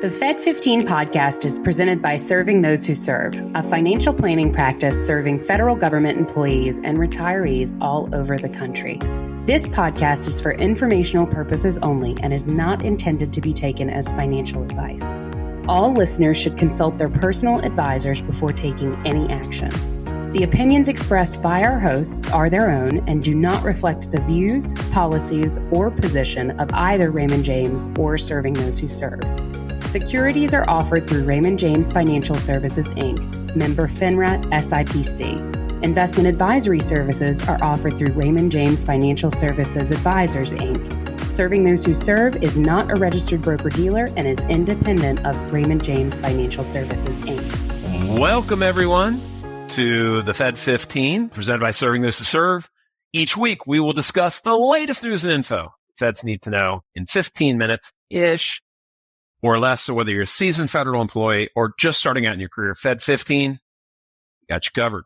The Fed15 podcast is presented by Serving Those Who Serve, a financial planning practice serving federal government employees and retirees all over the country. This podcast is for informational purposes only and is not intended to be taken as financial advice. All listeners should consult their personal advisors before taking any action. The opinions expressed by our hosts are their own and do not reflect the views, policies, or position of either Raymond James or Serving Those Who Serve. Securities are offered through Raymond James Financial Services, Inc., member FINRA SIPC. Investment advisory services are offered through Raymond James Financial Services Advisors, Inc. Serving Those Who Serve is not a registered broker-dealer and is independent of Raymond James Financial Services, Inc. Welcome, everyone, to the Fed15, presented by Serving Those Who Serve. Each week, we will discuss the latest news and info Feds need to know in 15 minutes-ish or less. So whether you're a seasoned federal employee or just starting out in your career, Fed15 got you covered.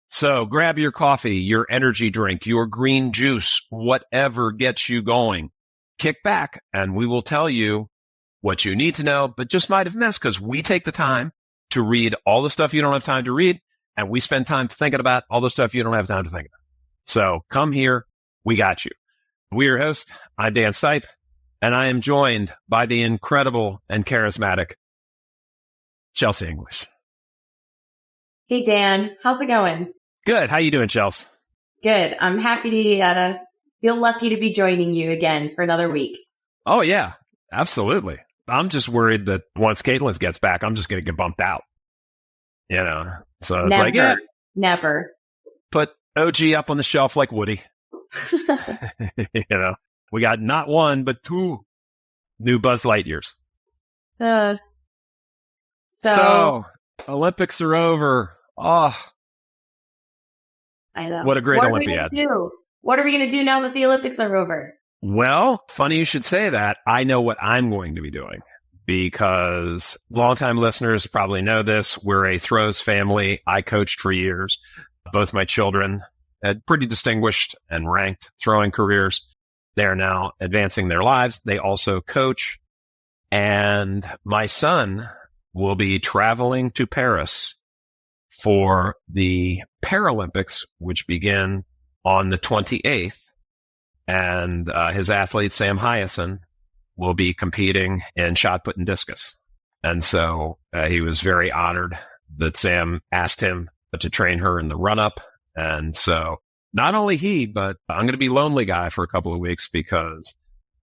So grab your coffee, your energy drink, your green juice, whatever gets you going. Kick back, and we will tell you what you need to know, but just might have missed because we take the time to read all the stuff you don't have time to read, and we spend time thinking about all the stuff you don't have time to think about. So come here. We got you. We're your host. I'm Dan Stipe, and I am joined by the incredible and charismatic Chelsea English. Hey, Dan. How's it going? Good. How you doing, Chelsea? Good. I'm happy to feel lucky to be joining you again for another week. Oh, yeah. Absolutely. I'm just worried that once Caitlin gets back, I'm just going to get bumped out. You know? So it's like, yeah. Never. Put OG up on the shelf like Woody. You know? We got not one, but two new Buzz Lightyears. So Olympics are over. Oh, I know. What a great Olympiad. What are we going to do now that the Olympics are over? Well, funny you should say that. I know what I'm going to be doing because longtime listeners probably know this. We're a throws family. I coached for years. Both my children had pretty distinguished and ranked throwing careers. They are now advancing their lives. They also coach. And my son will be traveling to Paris for the Paralympics, which begin on the 28th. And his athlete, Sam Hyacin, will be competing in shot put and discus. And so he was very honored that Sam asked him to train her in the run-up. And so not only he, but I'm going to be lonely guy for a couple of weeks because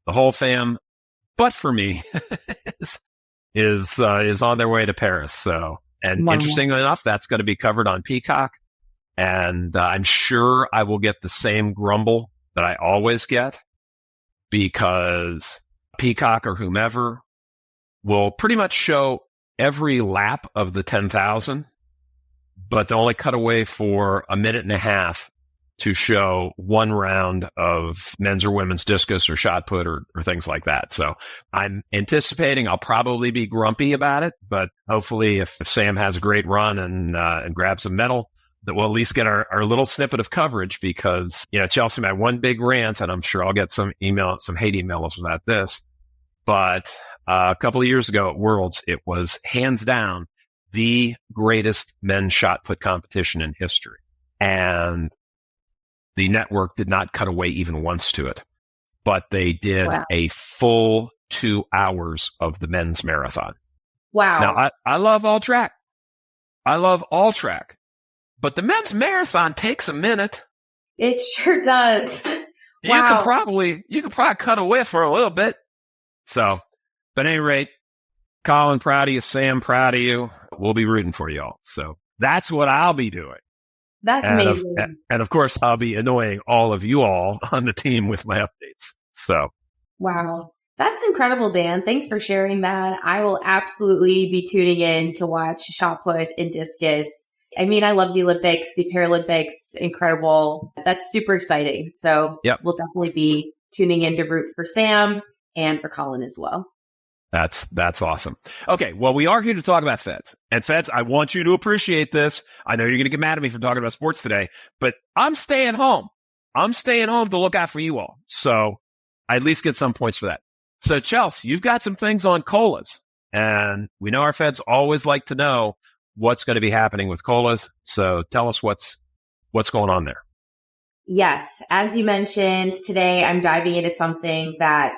the whole fam, but for me, is on their way to Paris. So, and interestingly enough, that's going to be covered on Peacock. And I'm sure I will get the same grumble that I always get because Peacock or whomever will pretty much show every lap of the 10,000, but they only cut away for a minute and a half to show one round of men's or women's discus or shot put or things like that. So I'm anticipating I'll probably be grumpy about it, but hopefully if Sam has a great run and grabs a medal, that we'll at least get our little snippet of coverage because, you know, Chelsea, my one big rant, and I'm sure I'll get some hate emails about this, but a couple of years ago at Worlds, it was hands down the greatest men's shot put competition in history. And the network did not cut away even once to it, but they did a full 2 hours of the men's marathon. Wow. Now, I love all track. But the men's marathon takes a minute. It sure does. You can probably cut away for a little bit. So, but at any rate, Colin, proud of you. Sam, proud of you. We'll be rooting for you all. So that's what I'll be doing. That's amazing. And of course, I'll be annoying all of you all on the team with my updates. So. Wow. That's incredible, Dan. Thanks for sharing that. I will absolutely be tuning in to watch shot put and discus. I mean, I love the Olympics, the Paralympics, incredible. That's super exciting. So We'll definitely be tuning in to root for Sam and for Colin as well. That's awesome. Okay, well, we are here to talk about Feds. And Feds, I want you to appreciate this. I know you're going to get mad at me for talking about sports today, but I'm staying home. I'm staying home to look out for you all. So I at least get some points for that. So, Chelsea, you've got some things on COLAs. And we know our feds always like to know what's going to be happening with COLAs. So tell us what's going on there. Yes. As you mentioned, today I'm diving into something that,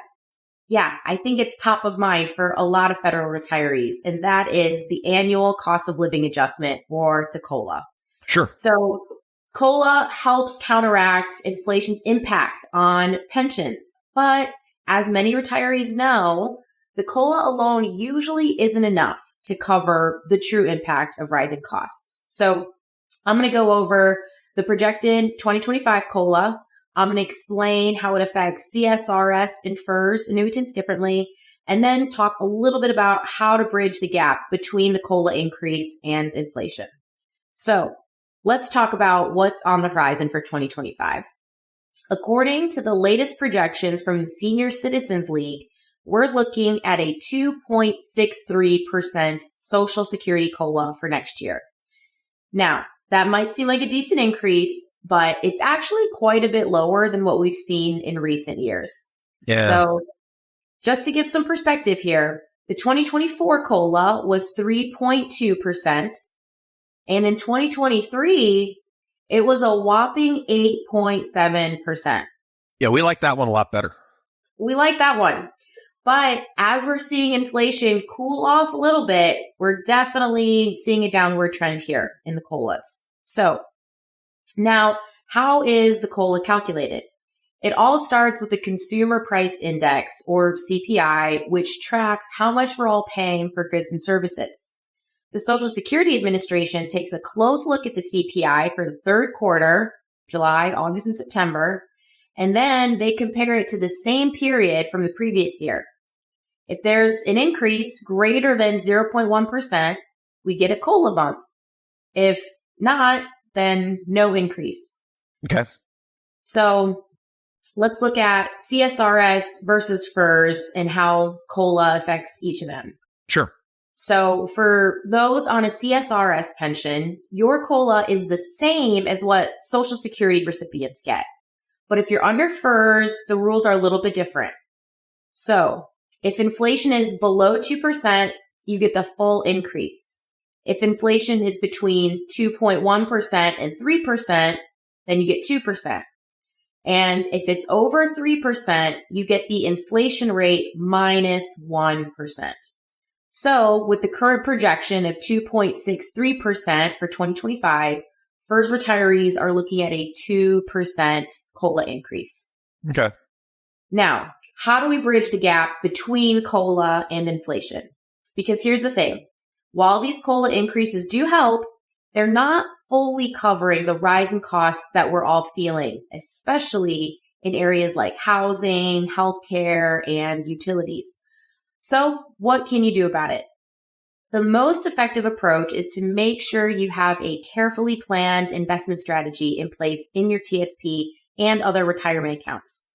I think it's top of mind for a lot of federal retirees, and that is the annual cost of living adjustment, or the COLA. Sure. So COLA helps counteract inflation's impact on pensions. But as many retirees know, the COLA alone usually isn't enough to cover the true impact of rising costs. So I'm going to go over the projected 2025 COLA. I'm going to explain how it affects CSRS and FERS annuitants differently, and then talk a little bit about how to bridge the gap between the COLA increase and inflation. So let's talk about what's on the horizon for 2025. According to the latest projections from the Senior Citizens League, we're looking at a 2.63% Social Security COLA for next year. Now, that might seem like a decent increase, but it's actually quite a bit lower than what we've seen in recent years. Yeah. So just to give some perspective here, the 2024 COLA was 3.2%. And in 2023, it was a whopping 8.7%. Yeah, we like that one a lot better. We like that one. But as we're seeing inflation cool off a little bit, we're definitely seeing a downward trend here in the COLAs. So now, how is the COLA calculated? It all starts with the Consumer Price Index, or CPI, which tracks how much we're all paying for goods and services. The Social Security Administration takes a close look at the CPI for the third quarter, July, August, and September, and then they compare it to the same period from the previous year. If there's an increase greater than 0.1%, we get a COLA bump. If not, then no increase. Okay. So let's look at CSRS versus FERS and how COLA affects each of them. Sure. So for those on a CSRS pension, your COLA is the same as what Social Security recipients get. But if you're under FERS, the rules are a little bit different. So if inflation is below 2%, you get the full increase. If inflation is between 2.1% and 3%, then you get 2%. And if it's over 3%, you get the inflation rate minus 1%. So with the current projection of 2.63% for 2025, FERS retirees are looking at a 2% COLA increase. Okay. Now, how do we bridge the gap between COLA and inflation? Because here's the thing. While these COLA increases do help, they're not fully covering the rise in costs that we're all feeling, especially in areas like housing, healthcare, and utilities. So what can you do about it? The most effective approach is to make sure you have a carefully planned investment strategy in place in your TSP and other retirement accounts.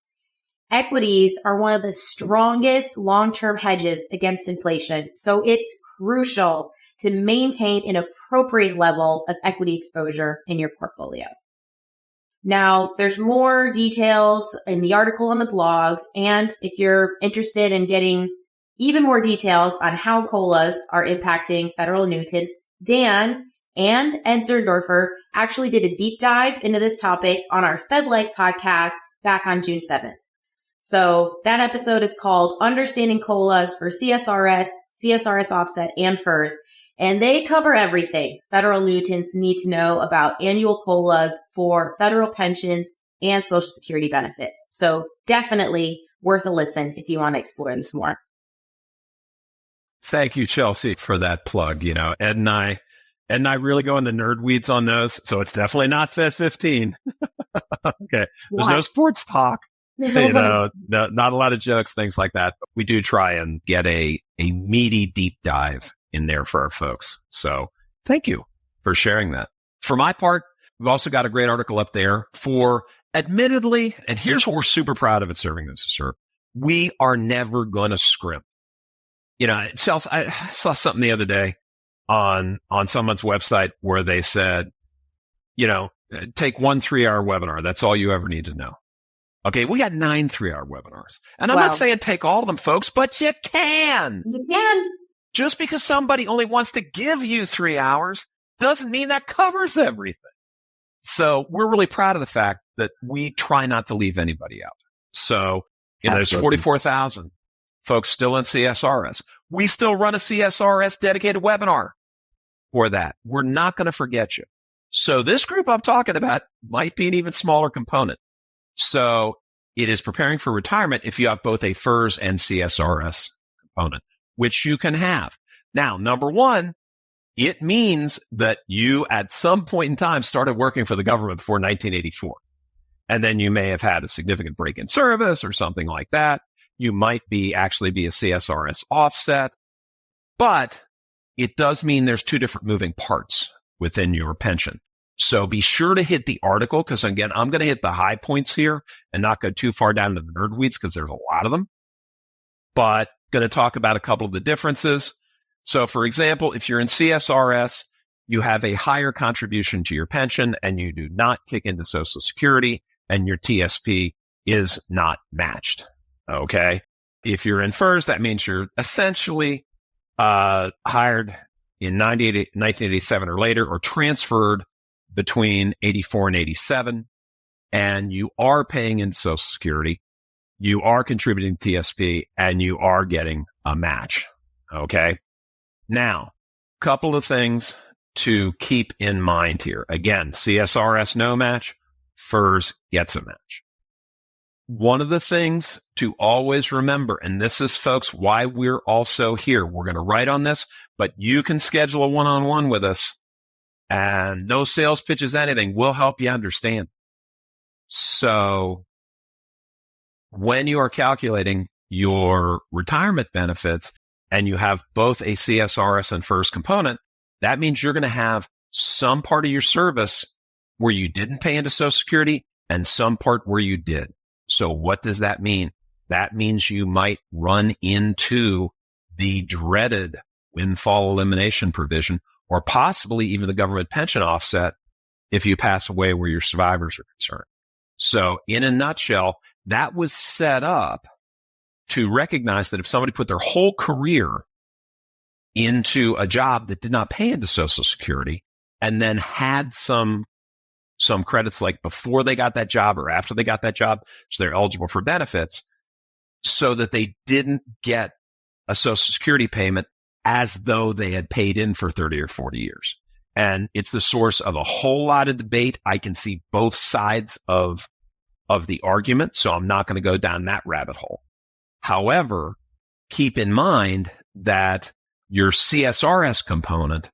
Equities are one of the strongest long-term hedges against inflation, so it's crucial to maintain an appropriate level of equity exposure in your portfolio. Now, there's more details in the article on the blog, and if you're interested in getting even more details on how COLAs are impacting federal annuitants, Dan and Ed Zerndorfer actually did a deep dive into this topic on our FedLife podcast back on June 7th. So that episode is called Understanding COLAs for CSRS, CSRS Offset, and FERS. And they cover everything federal annuitants need to know about annual COLAs for federal pensions and Social Security benefits. So definitely worth a listen if you want to explore this more. Thank you, Chelsea, for that plug. You know, Ed and I really go in the nerd weeds on those. So it's definitely not Fed15. Okay. There's no sports talk. You know, not a lot of jokes, things like that. But we do try and get a meaty deep dive in there for our folks. So thank you for sharing that. For my part, we've also got a great article up there for admittedly, and here's what we're super proud of at Serving Those Who Serve. We are never going to scrimp. You know, I saw something the other day on someone's website where they said, you know, take 1 3-hour webinar. That's all you ever need to know. Okay, we got 9 3-hour webinars. And I'm not saying take all of them, folks, but you can. You can. Just because somebody only wants to give you 3 hours doesn't mean that covers everything. So we're really proud of the fact that we try not to leave anybody out. So, there's 44,000 folks still in CSRS. We still run a CSRS dedicated webinar for that. We're not going to forget you. So this group I'm talking about might be an even smaller component. So it is preparing for retirement if you have both a FERS and CSRS component, which you can have. Now, number one, it means that you at some point in time started working for the government before 1984. And then you may have had a significant break in service or something like that. You might actually be a CSRS offset, but it does mean there's two different moving parts within your pension. So be sure to hit the article, because again, I'm going to hit the high points here and not go too far down to the nerd weeds because there's a lot of them, but going to talk about a couple of the differences. So for example, if you're in CSRS, you have a higher contribution to your pension and you do not kick into Social Security and your TSP is not matched. Okay. If you're in FERS, that means you're essentially hired in 1987 or later, or transferred between 84 and 87, and you are paying into Social Security, you are contributing to TSP, and you are getting a match. Okay. Now, couple of things to keep in mind here. Again, CSRS no match, FERS gets a match. One of the things to always remember, and this is, folks, why we're also here. We're going to write on this, but you can schedule a one-on-one with us, and no sales pitches, anything. We'll help you understand. So when you are calculating your retirement benefits and you have both a CSRS and FERS component, that means you're going to have some part of your service where you didn't pay into Social Security and some part where you did. So what does that mean? That means you might run into the dreaded Windfall Elimination Provision, or possibly even the government pension offset if you pass away where your survivors are concerned. So in a nutshell, that was set up to recognize that if somebody put their whole career into a job that did not pay into Social Security and then had some credits like before they got that job or after they got that job, so they're eligible for benefits, so that they didn't get a Social Security payment as though they had paid in for 30 or 40 years. And it's the source of a whole lot of debate. I can see both sides of the argument, so I'm not going to go down that rabbit hole. However, keep in mind that your CSRS component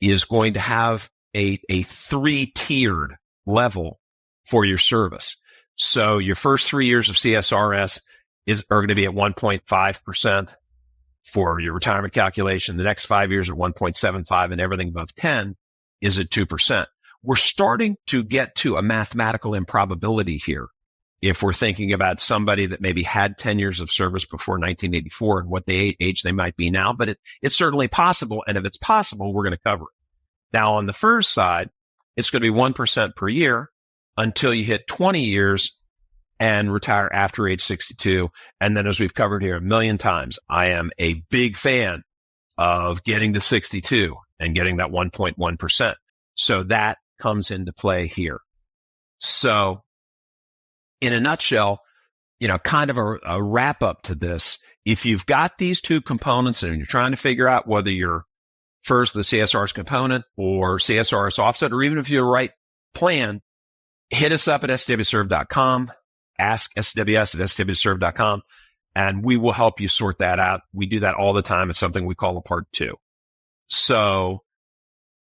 is going to have a 3-tiered level for your service. So your first 3 years of CSRS are going to be at 1.5% for your retirement calculation. The next 5 years are 1.75, and everything above 10 is at 2%. We're starting to get to a mathematical improbability here. If we're thinking about somebody that maybe had 10 years of service before 1984 and what age they might be now, but it's certainly possible. And if it's possible, we're going to cover it. Now on the FERS side, it's going to be 1% per year until you hit 20 years and retire after age 62. And then, as we've covered here a million times, I am a big fan of getting to 62 and getting that 1.1%. So that comes into play here. So in a nutshell, kind of a wrap up to this. If you've got these two components and you're trying to figure out whether you're FERS, the CSRS component, or CSRS offset, or even if you're the right plan, hit us up at STWServe.com, ask STWS at STWServe.com, and we will help you sort that out. We do that all the time. It's something we call a part 2. So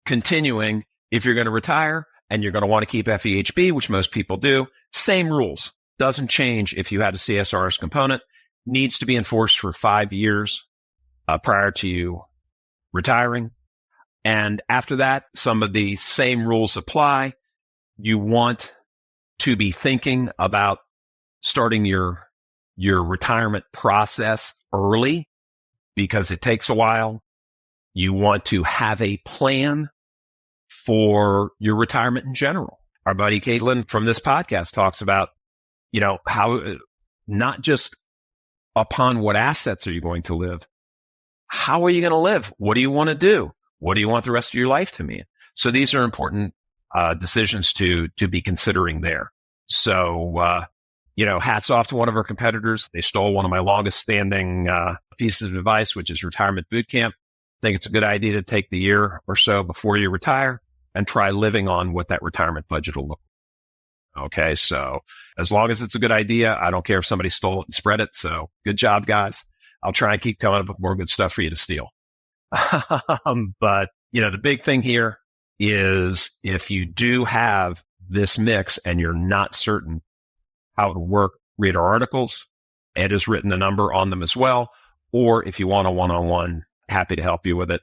continuing, if you're going to retire and you're going to want to keep FEHB, which most people do, same rules. Doesn't change if you had a CSRS component. Needs to be enforced for 5 years prior to you retiring. And after that, some of the same rules apply. You want to be thinking about starting your retirement process early because it takes a while. You want to have a plan for your retirement in general. Our buddy Caitlin from this podcast talks about, how not just upon what assets are you going to live, how are you going to live? What do you want to do? What do you want the rest of your life to mean? So these are important decisions to be considering there. So, hats off to one of our competitors. They stole one of my longest standing pieces of advice, which is retirement boot camp. I think it's a good idea to take the year or so before you retire and try living on what that retirement budget will look like. Okay, so as long as it's a good idea, I don't care if somebody stole it and spread it. So good job, guys. I'll try and keep coming up with more good stuff for you to steal. But, the big thing here is if you do have this mix and you're not certain how it will work, read our articles. Ed has written a number on them as well. Or if you want a one-on-one, happy to help you with it.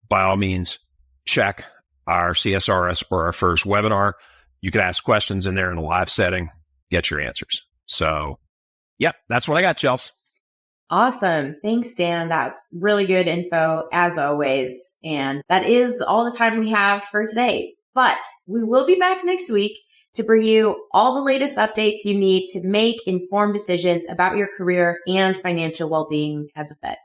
By all means, check our CSRS or our FERS webinar. You can ask questions in there in a live setting, get your answers. So, that's what I got, Chels. Awesome. Thanks, Dan. That's really good info as always. And that is all the time we have for today. But we will be back next week to bring you all the latest updates you need to make informed decisions about your career and financial well-being as a Fed.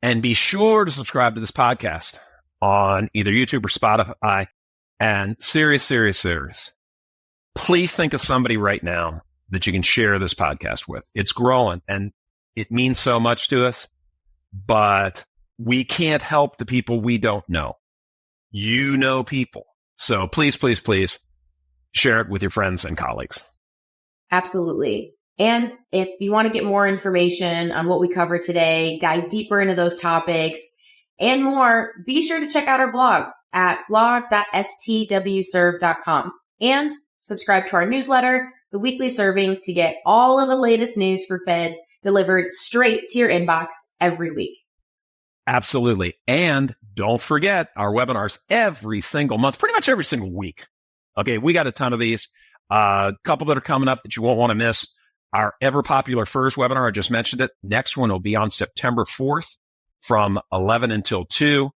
And be sure to subscribe to this podcast on either YouTube or Spotify. And serious. Please think of somebody right now that you can share this podcast with. It's growing and it means so much to us, but we can't help the people we don't know. You know people. So please share it with your friends and colleagues. Absolutely. And if you want to get more information on what we covered today, dive deeper into those topics and more, be sure to check out our blog at blog.stwserve.com and subscribe to our newsletter, The Weekly Serving, to get all of the latest news for Feds delivered straight to your inbox every week. Absolutely. And don't forget our webinars every single month, pretty much every single week. Okay, we got a ton of these. A couple that are coming up that you won't want to miss. Our ever popular FERS webinar, I just mentioned it. Next one will be on September 4th from 11 until 2.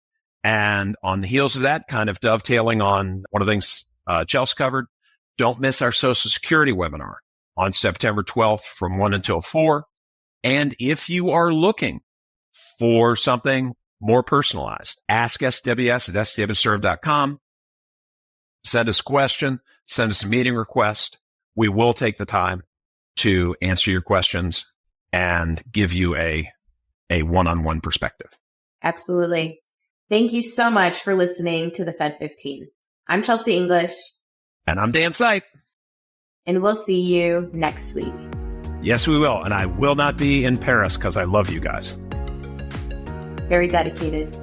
And on the heels of that, kind of dovetailing on one of the things Chelsea covered, don't miss our Social Security webinar on September 12th from 1 until 4. And if you are looking for something more personalized, ask STWS at STWServe.com. Send us a question, send us a meeting request. We will take the time to answer your questions and give you a one-on-one perspective. Absolutely. Thank you so much for listening to the Fed15. I'm Chelsea English. And I'm Dan Sipe. And we'll see you next week. Yes, we will. And I will not be in Paris because I love you guys. Very dedicated.